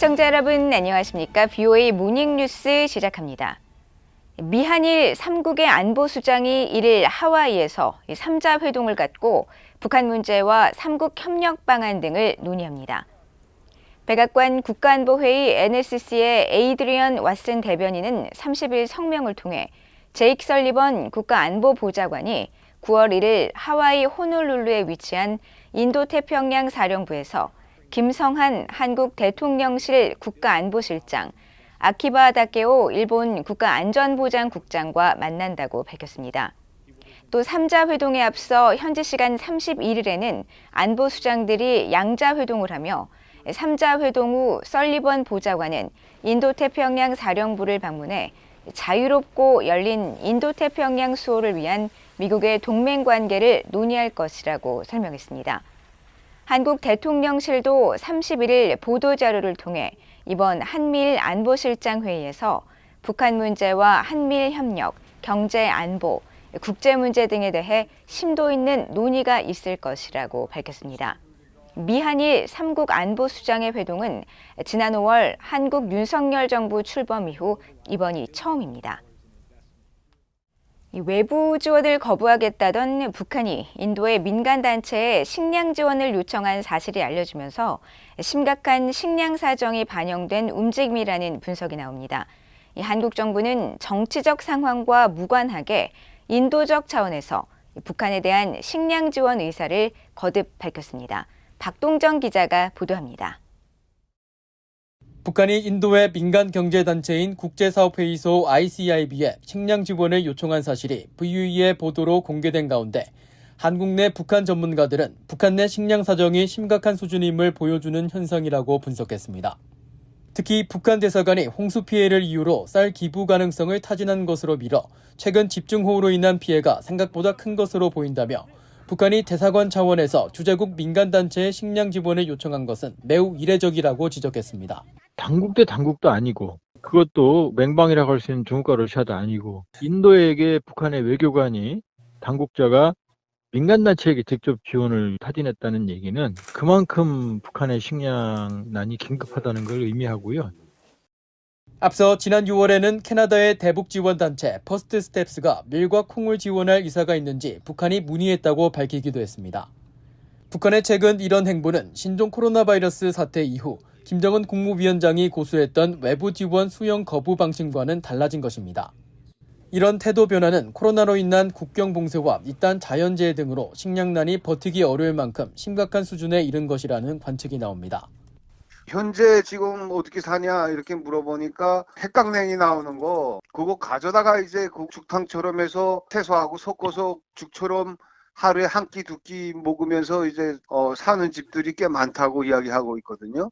시청자 여러분 안녕하십니까? VOA 모닝뉴스 시작합니다. 미한일 3국의 안보수장이 1일 하와이에서 3자 회동을 갖고 북한 문제와 3국 협력 방안 등을 논의합니다. 백악관 국가안보회의 NSC의 에이드리언 왓슨 대변인은 30일 성명을 통해 제이크 설리번 국가안보보좌관이 9월 1일 하와이 호놀룰루에 위치한 인도태평양 사령부에서 김성한 한국 대통령실 국가안보실장, 아키바 다케오 일본 국가안전보장국장과 만난다고 밝혔습니다. 또 3자 회동에 앞서 현지 시간 31일에는 안보수장들이 양자 회동을 하며 3자 회동 후 설리번 보좌관은 인도태평양 사령부를 방문해 자유롭고 열린 인도태평양 수호를 위한 미국의 동맹 관계를 논의할 것이라고 설명했습니다. 한국 대통령실도 31일 보도자료를 통해 이번 한미일 안보실장 회의에서 북한 문제와 한미일 협력, 경제 안보, 국제 문제 등에 대해 심도 있는 논의가 있을 것이라고 밝혔습니다. 미한일 3국 안보수장의 회동은 지난 5월 한국 윤석열 정부 출범 이후 이번이 처음입니다. 외부 지원을 거부하겠다던 북한이 인도의 민간단체에 식량 지원을 요청한 사실이 알려지면서 심각한 식량 사정이 반영된 움직임이라는 분석이 나옵니다. 한국 정부는 정치적 상황과 무관하게 인도적 차원에서 북한에 대한 식량 지원 의사를 거듭 밝혔습니다. 박동정 기자가 보도합니다. 북한이 인도의 민간 경제단체인 국제사업회의소 ICIB에 식량 지원을 요청한 사실이 VUE의 보도로 공개된 가운데 한국 내 북한 전문가들은 북한 내 식량 사정이 심각한 수준임을 보여주는 현상이라고 분석했습니다. 특히 북한 대사관이 홍수 피해를 이유로 쌀 기부 가능성을 타진한 것으로 미뤄 최근 집중호우로 인한 피해가 생각보다 큰 것으로 보인다며 북한이 대사관 차원에서 주재국 민간단체의 식량 지원을 요청한 것은 매우 이례적이라고 지적했습니다. 당국 대 당국도 아니고 그것도 맹방이라고 할 수 있는 중국과 러시아도 아니고 인도에게 북한의 외교관이 당국자가 민간단체에게 직접 지원을 타진했다는 얘기는 그만큼 북한의 식량난이 긴급하다는 걸 의미하고요. 앞서 지난 6월에는 캐나다의 대북지원단체 퍼스트 스텝스가 밀과 콩을 지원할 의사가 있는지 북한이 문의했다고 밝히기도 했습니다. 북한의 최근 이런 행보는 신종 코로나 바이러스 사태 이후 김정은 국무위원장이 고수했던 외부 지원 수용 거부 방침과는 달라진 것입니다. 이런 태도 변화는 코로나로 인한 국경 봉쇄와 이딴 자연재해 등으로 식량난이 버티기 어려울 만큼 심각한 수준에 이른 것이라는 관측이 나옵니다. 현재 지금 어떻게 사냐 이렇게 물어보니까 핵강냉이 나오는 거 그거 가져다가 이제 죽탕처럼 해서 채소하고 섞어서 죽처럼 하루에 한 끼 두 끼 먹으면서 이제 사는 집들이 꽤 많다고 이야기하고 있거든요.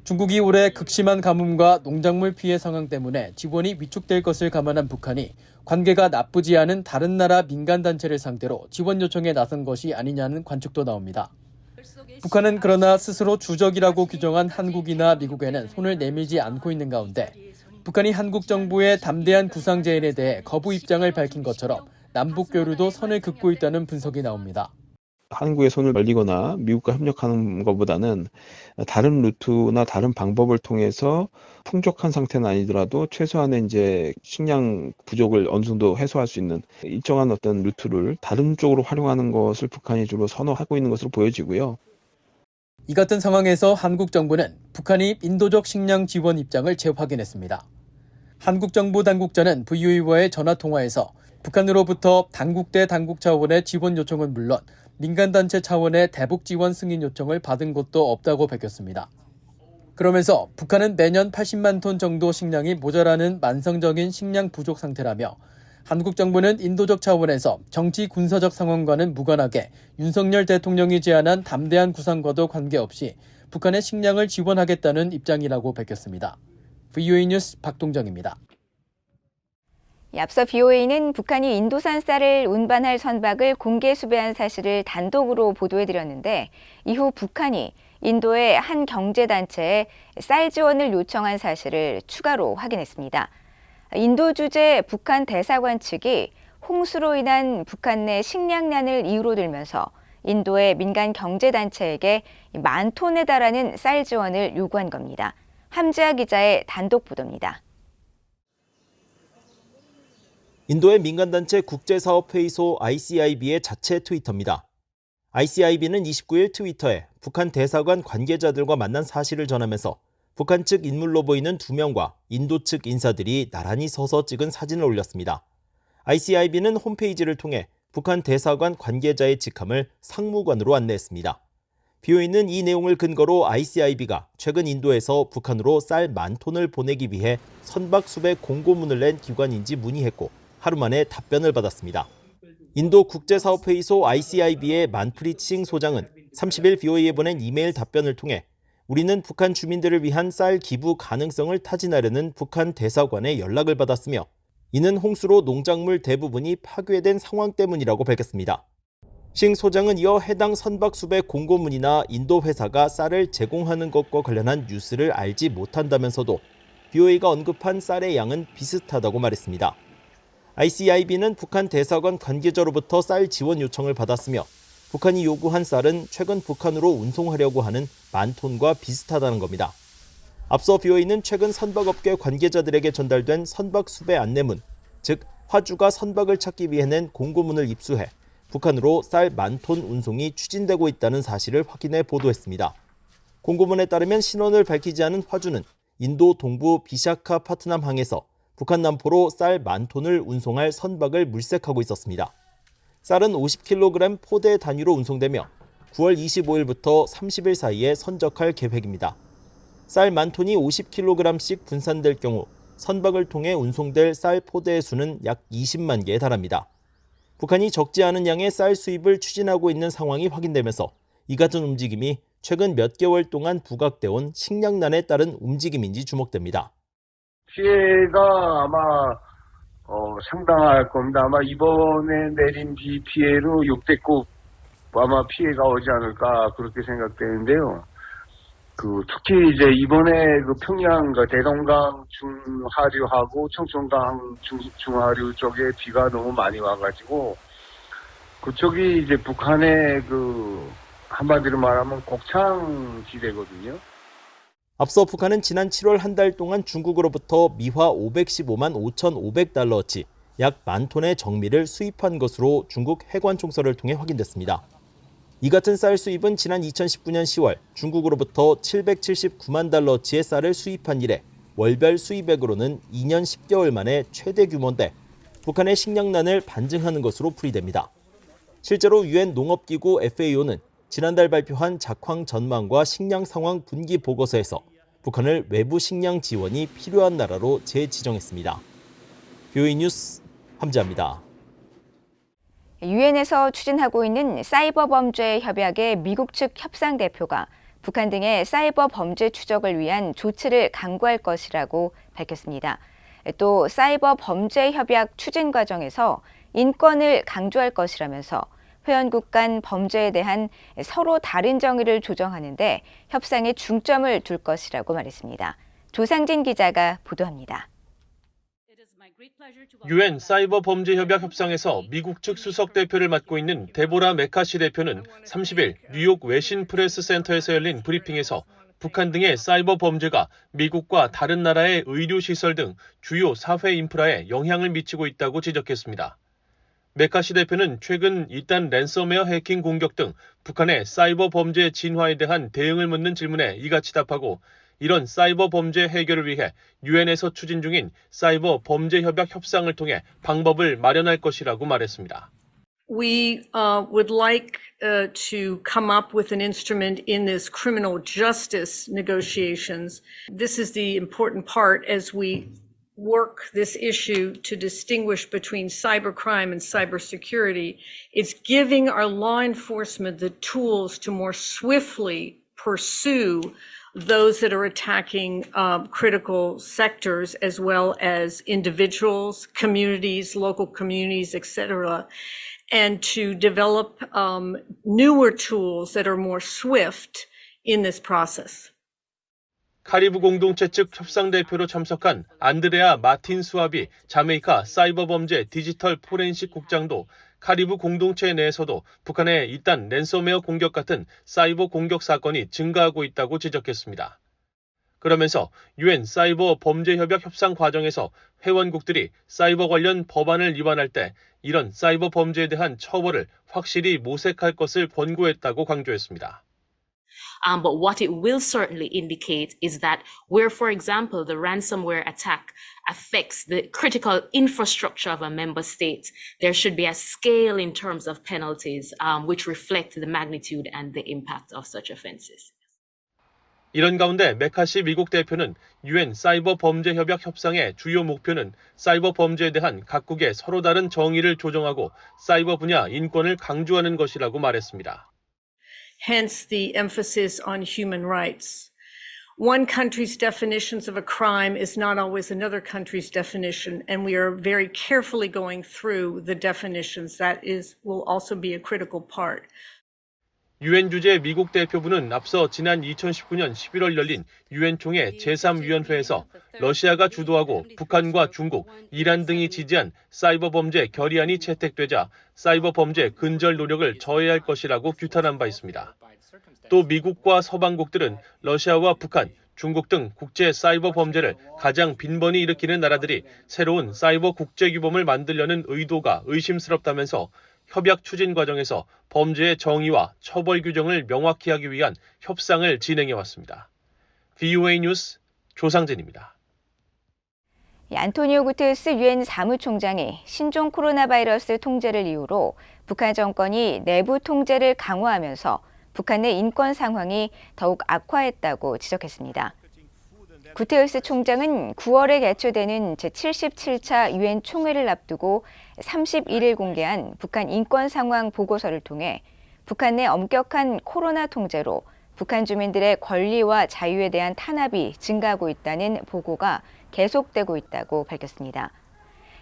중국이 올해 극심한 가뭄과 농작물 피해 상황 때문에 지원이 위축될 것을 감안한 북한이 관계가 나쁘지 않은 다른 나라 민간단체를 상대로 지원 요청에 나선 것이 아니냐는 관측도 나옵니다. 북한은 그러나 스스로 주적이라고 규정한 한국이나 미국에는 손을 내밀지 않고 있는 가운데 북한이 한국 정부의 담대한 구상 제안에 대해 거부 입장을 밝힌 것처럼 남북 교류도 선을 긋고 있다는 분석이 나옵니다. 한국에 손을 벌리거나 미국과 협력하는 것보다는 다른 루트나 다른 방법을 통해서 풍족한 상태는 아니더라도 최소한의 이제 식량 부족을 어느 정도 해소할 수 있는 일정한 어떤 루트를 다른 쪽으로 활용하는 것을 북한이 주로 선호하고 있는 것으로 보여지고요. 이 같은 상황에서 한국 정부는 북한이 인도적 식량 지원 입장을 재확인했습니다. 한국 정부 당국자는 VOA와의 전화 통화에서 북한으로부터 당국 대 당국 차원의 지원 요청은 물론 민간단체 차원의 대북 지원 승인 요청을 받은 것도 없다고 밝혔습니다. 그러면서 북한은 매년 80만 톤 정도 식량이 모자라는 만성적인 식량 부족 상태라며 한국 정부는 인도적 차원에서 정치 군사적 상황과는 무관하게 윤석열 대통령이 제안한 담대한 구상과도 관계없이 북한의 식량을 지원하겠다는 입장이라고 밝혔습니다. VOA 뉴스 박동정입니다. 앞서 VOA는 북한이 인도산 쌀을 운반할 선박을 공개 수배한 사실을 단독으로 보도해드렸는데 이후 북한이 인도의 한 경제단체에 쌀 지원을 요청한 사실을 추가로 확인했습니다. 인도 주재 북한 대사관 측이 홍수로 인한 북한 내 식량난을 이유로 들면서 인도의 민간 경제단체에게 10,000톤에 달하는 쌀 지원을 요구한 겁니다. 함지아 기자의 단독 보도입니다. 인도의 민간단체 국제사업회의소 ICIB의 자체 트위터입니다. ICIB는 29일 트위터에 북한 대사관 관계자들과 만난 사실을 전하면서 북한 측 인물로 보이는 2명과 인도 측 인사들이 나란히 서서 찍은 사진을 올렸습니다. ICIB는 홈페이지를 통해 북한 대사관 관계자의 직함을 상무관으로 안내했습니다. BOE는 이 내용을 근거로 ICIB가 최근 인도에서 북한으로 쌀 10,000톤을 보내기 위해 선박수배 공고문을 낸 기관인지 문의했고 하루 만에 답변을 받았습니다. 인도 국제사업회의소 ICIB의 만프리트 싱 소장은 30일 BOE에 보낸 이메일 답변을 통해 우리는 북한 주민들을 위한 쌀 기부 가능성을 타진하려는 북한 대사관의 연락을 받았으며 이는 홍수로 농작물 대부분이 파괴된 상황 때문이라고 밝혔습니다. 싱 소장은 이어 해당 선박 수배 공고문이나 인도 회사가 쌀을 제공하는 것과 관련한 뉴스를 알지 못한다면서도 BOE가 언급한 쌀의 양은 비슷하다고 말했습니다. ICIB는 북한 대사관 관계자로부터 쌀 지원 요청을 받았으며 북한이 요구한 쌀은 최근 북한으로 운송하려고 하는 10,000톤과 비슷하다는 겁니다. 앞서 BOE는 최근 선박업계 관계자들에게 전달된 선박 수배 안내문, 즉 화주가 선박을 찾기 위해 낸 공고문을 입수해 북한으로 쌀 10,000톤 운송이 추진되고 있다는 사실을 확인해 보도했습니다. 공고문에 따르면 신원을 밝히지 않은 화주는 인도 동부 비샤카 파트남 항에서 북한 남포로 쌀 10,000톤을 운송할 선박을 물색하고 있었습니다. 쌀은 50kg 포대 단위로 운송되며 9월 25일부터 30일 사이에 선적할 계획입니다. 쌀 10,000톤이 50kg씩 분산될 경우 선박을 통해 운송될 쌀 포대의 수는 약 20만 개에 달합니다. 북한이 적지 않은 양의 쌀 수입을 추진하고 있는 상황이 확인되면서 이 같은 움직임이 최근 몇 개월 동안 부각돼 온 식량난에 따른 움직임인지 주목됩니다. 피해가 아마 상당할 겁니다. 아마 이번에 내린 비 피해로 6대급 아마 피해가 오지 않을까 그렇게 생각되는데요. 특히 이제 이번에 평양 대동강 중하류하고 청천강 중하류 쪽에 비가 너무 많이 와가지고 그쪽이 이제 북한의 한마디로 말하면 곡창 지대거든요. 앞서 북한은 지난 7월 한 달 동안 중국으로부터 미화 515만 5,500달러어치 약 10,000톤의 정미를 수입한 것으로 중국 해관총서를 통해 확인됐습니다. 이 같은 쌀 수입은 지난 2019년 10월 중국으로부터 779만 달러어치의 쌀을 수입한 이래 월별 수입액으로는 2년 10개월 만에 최대 규모인데 북한의 식량난을 반증하는 것으로 풀이됩니다. 실제로 유엔 농업기구 FAO는 지난달 발표한 작황 전망과 식량 상황 분기 보고서에서 북한을 외부 식량 지원이 필요한 나라로 재지정했습니다. BOE 뉴스 함지아입니다. 유엔에서 추진하고 있는 사이버 범죄 협약의 미국 측 협상 대표가 북한 등의 사이버 범죄 추적을 위한 조치를 강구할 것이라고 밝혔습니다. 또 사이버 범죄 협약 추진 과정에서 인권을 강조할 것이라면서 회원국 간 범죄에 대한 서로 다른 정의를 조정하는 데 협상에 중점을 둘 것이라고 말했습니다. 조상진 기자가 보도합니다. 유엔 사이버 범죄 협약 협상에서 미국 측 수석 대표를 맡고 있는 데보라 메카시 대표는 30일 뉴욕 외신 프레스 센터에서 열린 브리핑에서 북한 등의 사이버 범죄가 미국과 다른 나라의 의료 시설 등 주요 사회 인프라에 영향을 미치고 있다고 지적했습니다. 메카시 대표는 최근 잇단 랜섬웨어 해킹 공격 등 북한의 사이버 범죄 진화에 대한 대응을 묻는 질문에 이같이 답하고 이런 사이버 범죄 해결을 위해 유엔에서 추진 중인 사이버 범죄 협약 협상을 통해 방법을 마련할 것이라고 말했습니다. We would like to come up with an instrument in this criminal justice negotiations. This is the important part as we work this issue to distinguish between cybercrime and cybersecurity. It's giving our law enforcement the tools to more swiftly pursue those that are attacking critical sectors as well as individuals, communities, local communities, etc., and to develop newer tools that are more swift in this process. 카리브 공동체 측 협상 대표로 참석한 안드레아 마틴 수압이 자메이카 사이버 범죄 디지털 포렌식 국장도 카리브 공동체 내에서도 북한의 잇단 랜섬웨어 공격 같은 사이버 공격 사건이 증가하고 있다고 지적했습니다. 그러면서 유엔 사이버 범죄 협약 협상 과정에서 회원국들이 사이버 관련 법안을 위반할 때 이런 사이버 범죄에 대한 처벌을 확실히 모색할 것을 권고했다고 강조했습니다. But what it will certainly indicate is that where, for example, the ransomware attack affects the critical infrastructure of a member state, there should be a scale in terms of penalties which reflect the magnitude and the impact of such offenses. 이런 가운데 메카시 미국 대표는 유엔 사이버 범죄 협약 협상의 주요 목표는 사이버 범죄에 대한 각국의 서로 다른 정의를 조정하고 사이버 분야 인권을 강조하는 것이라고 말했습니다. Hence the emphasis on human rights. One country's definitions of a crime is not always another country's definition, and we are very carefully going through the definitions. That will also be a critical part. 유엔 주재 미국 대표부는 앞서 지난 2019년 11월 열린 유엔 총회 제3위원회에서 러시아가 주도하고 북한과 중국, 이란 등이 지지한 사이버 범죄 결의안이 채택되자 사이버 범죄 근절 노력을 저해할 것이라고 규탄한 바 있습니다. 또 미국과 서방국들은 러시아와 북한, 중국 등 국제 사이버 범죄를 가장 빈번히 일으키는 나라들이 새로운 사이버 국제규범을 만들려는 의도가 의심스럽다면서 협약 추진 과정에서 범죄의 정의와 처벌 규정을 명확히 하기 위한 협상을 진행해왔습니다. VOA 뉴스 조상진입니다. 안토니오 구테르스 유엔 사무총장이 신종 코로나 바이러스 통제를 이유로 북한 정권이 내부 통제를 강화하면서 북한 내 인권 상황이 더욱 악화했다고 지적했습니다. 구테르스 총장은 9월에 개최되는 제77차 유엔 총회를 앞두고 31일 공개한 북한 인권 상황 보고서를 통해 북한 내 엄격한 코로나 통제로 북한 주민들의 권리와 자유에 대한 탄압이 증가하고 있다는 보고가 계속되고 있다고 밝혔습니다.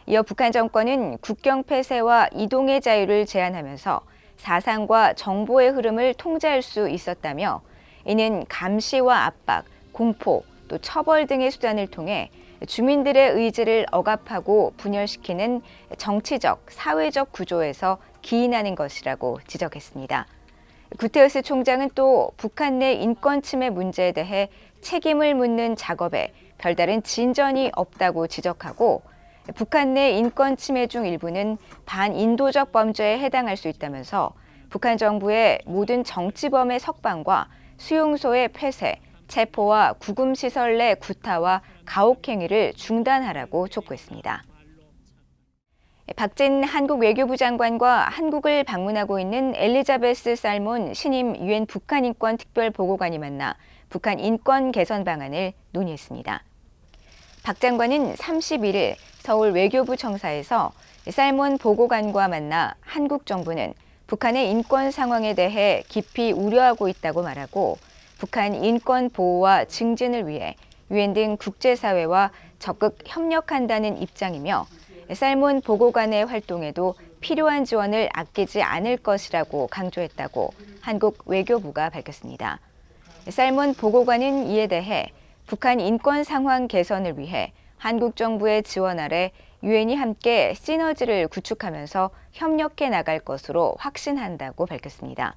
이어 북한 정권은 국경 폐쇄와 이동의 자유를 제한하면서 사상과 정보의 흐름을 통제할 수 있었다며 이는 감시와 압박, 공포, 또 처벌 등의 수단을 통해 주민들의 의지를 억압하고 분열시키는 정치적, 사회적 구조에서 기인하는 것이라고 지적했습니다. 구테르스 총장은 또 북한 내 인권 침해 문제에 대해 책임을 묻는 작업에 별다른 진전이 없다고 지적하고 북한 내 인권 침해 중 일부는 반인도적 범죄에 해당할 수 있다면서 북한 정부의 모든 정치범의 석방과 수용소의 폐쇄, 체포와 구금시설 내 구타와 가혹행위를 중단하라고 촉구했습니다. 박진 한국 외교부 장관과 한국을 방문하고 있는 엘리자베스 살몬 신임 유엔 북한 인권 특별 보고관이 만나 북한 인권 개선 방안을 논의했습니다. 박 장관은 31일 서울 외교부 청사에서 살몬 보고관과 만나 한국 정부는 북한의 인권 상황에 대해 깊이 우려하고 있다고 말하고 북한 인권 보호와 증진을 위해 유엔 등 국제사회와 적극 협력한다는 입장이며 살몬 보고관의 활동에도 필요한 지원을 아끼지 않을 것이라고 강조했다고 한국 외교부가 밝혔습니다. 살몬 보고관은 이에 대해 북한 인권 상황 개선을 위해 한국 정부의 지원 아래 유엔이 함께 시너지를 구축하면서 협력해 나갈 것으로 확신한다고 밝혔습니다.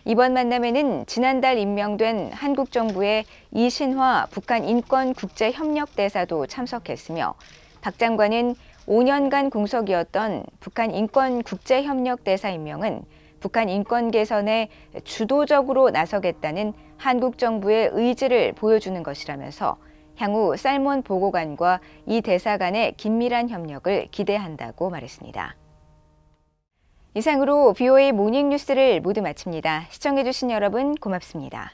이번 만남에는 지난달 임명된 한국 정부의 이신화 북한 인권 국제협력대사도 참석했으며 박 장관은 5년간 공석이었던 북한 인권 국제협력대사 임명은 북한 인권 개선에 주도적으로 나서겠다는 한국 정부의 의지를 보여주는 것이라면서 향후 살몬 보고관과 이 대사 간의 긴밀한 협력을 기대한다고 말했습니다. 이상으로 VOA 모닝뉴스를 모두 마칩니다. 시청해주신 여러분 고맙습니다.